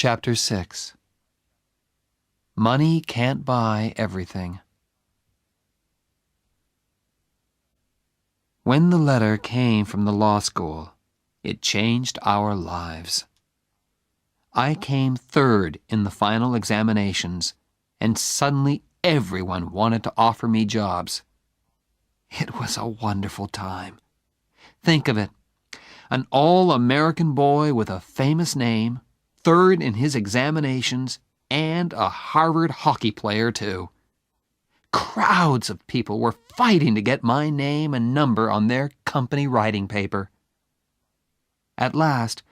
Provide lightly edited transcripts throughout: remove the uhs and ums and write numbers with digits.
Chapter 6. Money can't buy everything. When the letter came from the law school, it changed our lives. I came third in the final examinations, and suddenly everyone wanted to offer me jobs. It was a wonderful time. Think of it, an all-American boy with a famous name, third in his examinations, and a Harvard hockey player, too. Crowds of people were fighting to get my name and number on their company writing paper. At last,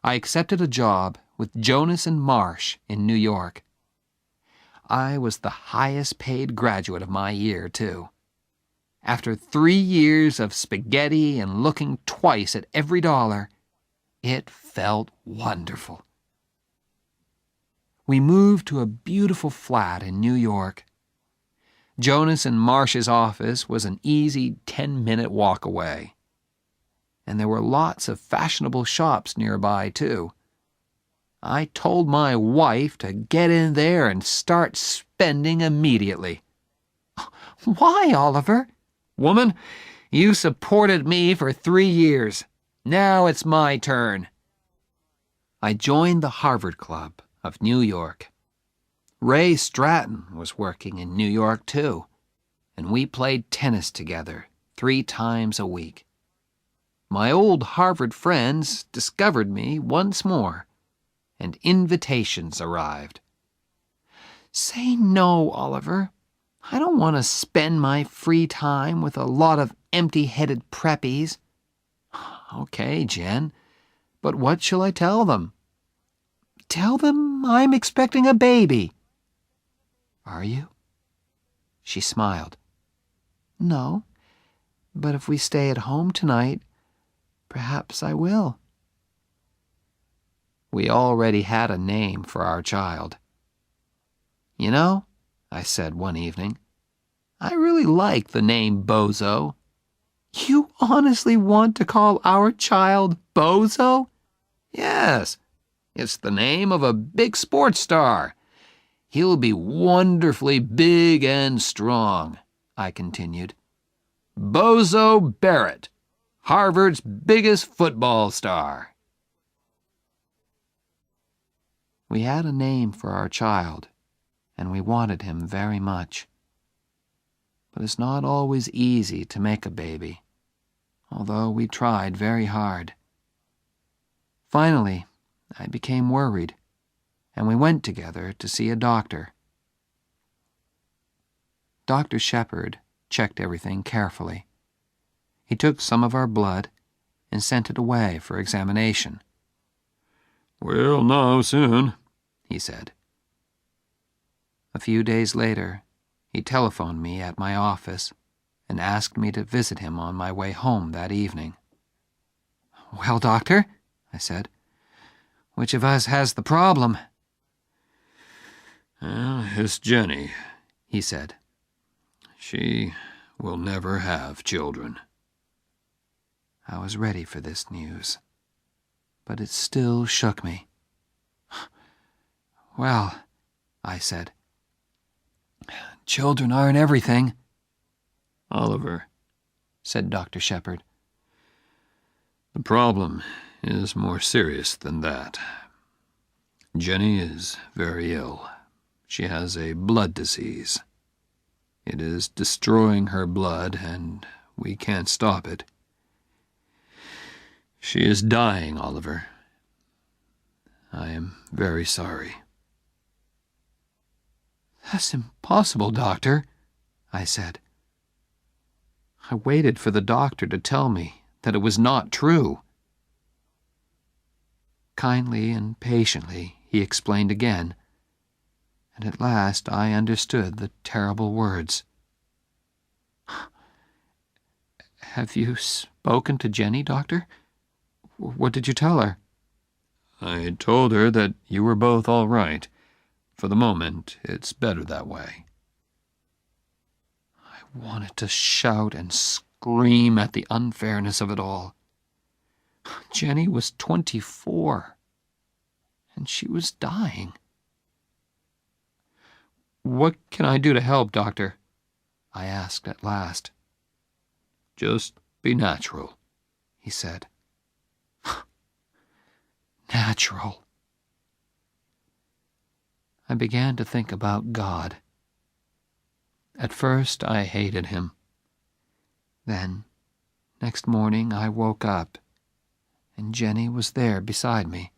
I accepted a job with Jonas and Marsh in New York. I was the highest-paid graduate of my year, too. After 3 years of spaghetti and looking twice at every dollar, it felt wonderful. We moved to a beautiful flat in New York. Jonas and Marsh's office was an easy 10-minute walk away. And there were lots of fashionable shops nearby, too. I told my wife to get in there and start spending immediately. "Why, Oliver?" "Woman, you supported me for 3 years. Now it's my turn." I joined the Harvard Club of New York. Ray Stratton was working in New York, too, and we played tennis together 3 times a week. My old Harvard friends discovered me once more, and invitations arrived. "Say no, Oliver. I don't want to spend my free time with a lot of empty-headed preppies." "Okay, Jen, but what shall I tell them?" "Tell them I'm expecting a baby." "Are you?" She smiled. "No, but if we stay at home tonight, perhaps I will." We already had a name for our child. "You know," I said one evening, "I really like the name Bozo." "You honestly want to call our child Bozo?" "Yes, it's the name of a big sports star. He'll be wonderfully big and strong," I continued. "Bozo Barrett, Harvard's biggest football star." We had a name for our child, and we wanted him very much. But it's not always easy to make a baby, although we tried very hard. Finally, I became worried, and we went together to see a doctor. Dr. Shepard checked everything carefully. He took some of our blood and sent it away for examination. "We'll know soon," he said. A few days later, he telephoned me at my office and asked me to visit him on my way home that evening. "Well, Doctor," I said, "which of us has the problem?" "It's Jenny," he said. "She will never have children." I was ready for this news, but it still shook me. "Well," I said, "children aren't everything." "Oliver," said Dr. Shepard, "the problem is more serious than that. Jenny is very ill. She has a blood disease. It is destroying her blood, and we can't stop it. She is dying, Oliver. I am very sorry." "That's impossible, Doctor," I said. I waited for the doctor to tell me that it was not true. Kindly and patiently, he explained again, and at last I understood the terrible words. "Have you spoken to Jenny, Doctor? What did you tell her?" "I told her that you were both all right. For the moment, it's better that way." I wanted to shout and scream at the unfairness of it all. Jenny was 24, and she was dying. "What can I do to help, Doctor?" I asked at last. "Just be natural," he said. Natural. I began to think about God. At first I hated him. Then, next morning, I woke up, and Jenny was there beside me.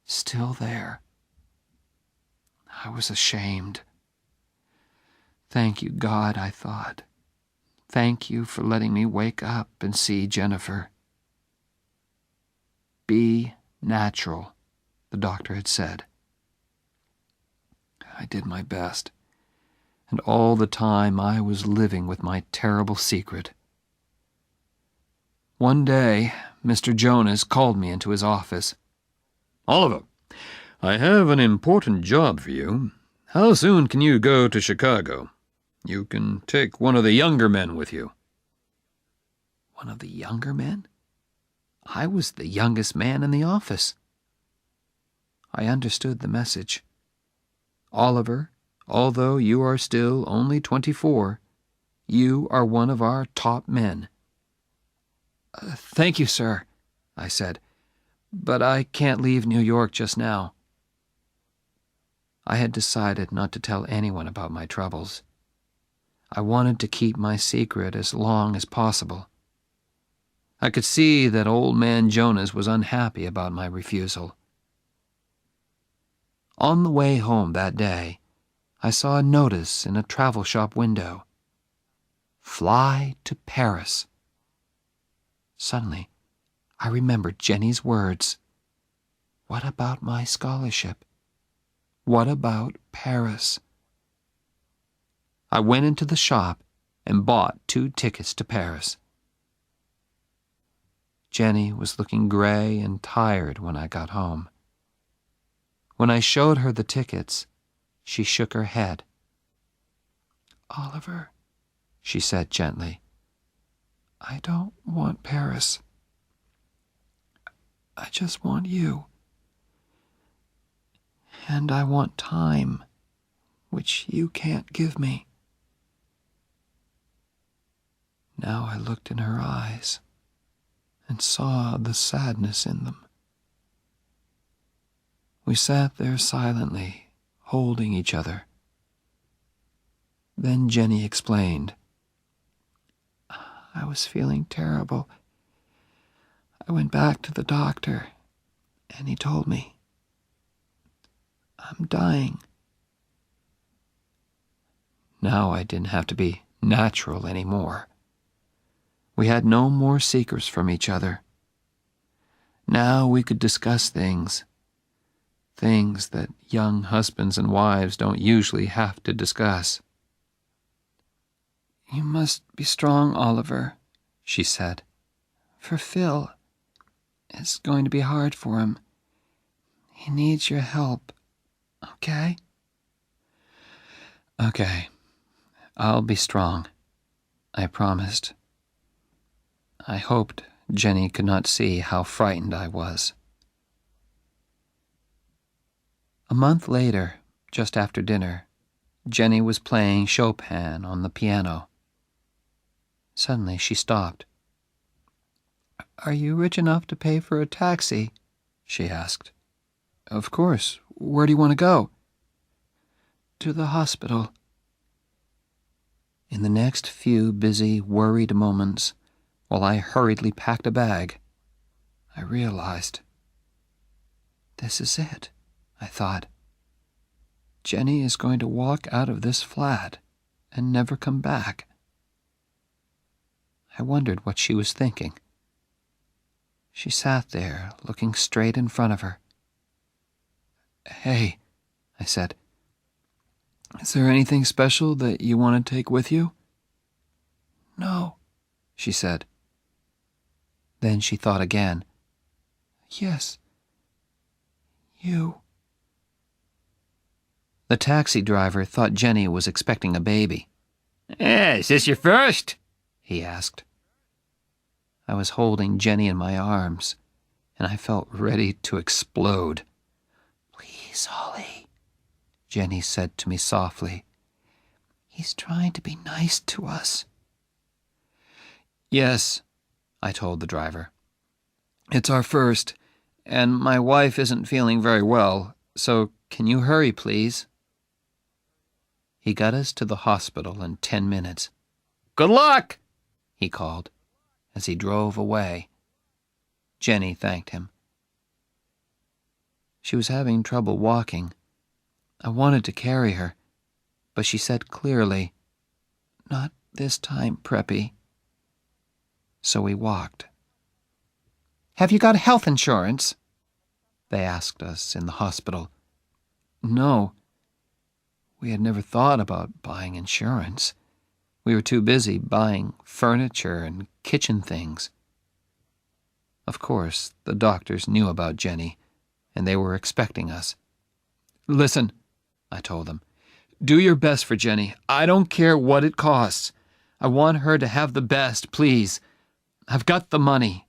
Still there. I was ashamed. Thank you, God, I thought. Thank you for letting me wake up and see Jennifer. Be natural, the doctor had said. I did my best, and all the time I was living with my terrible secret. One day, Mr. Jonas called me into his office. "Oliver, I have an important job for you. How soon can you go to Chicago? You can take one of the younger men with you." One of the younger men? I was the youngest man in the office. I understood the message. "Oliver, although you are still only 24, you are one of our top men." "Thank you, sir," I said, "but I can't leave New York just now." I had decided not to tell anyone about my troubles. I wanted to keep my secret as long as possible. I could see that old man Jonas was unhappy about my refusal. On the way home that day, I saw a notice in a travel shop window. "Fly to Paris." Suddenly, I remembered Jenny's words. What about my scholarship? What about Paris? I went into the shop and bought 2 tickets to Paris. Jenny was looking gray and tired when I got home. When I showed her the tickets, she shook her head. "Oliver," she said gently, "I don't want Paris. I just want you. And I want time, which you can't give me." Now I looked in her eyes and saw the sadness in them. We sat there silently, holding each other. Then Jenny explained. "I was feeling terrible. I went back to the doctor, and he told me, I'm dying." Now I didn't have to be natural anymore. We had no more secrets from each other. Now we could discuss things that young husbands and wives don't usually have to discuss. "You must be strong, Oliver," she said. "For Phil, it's going to be hard for him. He needs your help, okay?" "Okay, I'll be strong," I promised. I hoped Jenny could not see how frightened I was. A month later, just after dinner, Jenny was playing Chopin on the piano. Suddenly she stopped. "Are you rich enough to pay for a taxi?" she asked. "Of course. Where do you want to go?" "To the hospital." In the next few busy, worried moments, while I hurriedly packed a bag, I realized. This is it, I thought. Jenny is going to walk out of this flat and never come back. I wondered what she was thinking. She sat there, looking straight in front of her. "Hey," I said, "is there anything special that you want to take with you?" "No," she said. Then she thought again. "Yes, you." The taxi driver thought Jenny was expecting a baby. "Is this your first?" he asked. I was holding Jenny in my arms, and I felt ready to explode. Please, Ollie, Jenny said to me softly. He's trying to be nice to us. Yes, I told the driver. It's our first, and my wife isn't feeling very well, so can you hurry, please? He got us to the hospital in 10 minutes. Good luck, he called as he drove away. Jenny thanked him. She was having trouble walking. I wanted to carry her, but she said clearly, Not this time, Preppy. So we walked. Have you got health insurance? They asked us in the hospital. No. We had never thought about buying insurance. We were too busy buying furniture and kitchen things. Of course, the doctors knew about Jenny, and they were expecting us. Listen, I told them. Do your best for Jenny. I don't care what it costs. I want her to have the best, please. I've got the money.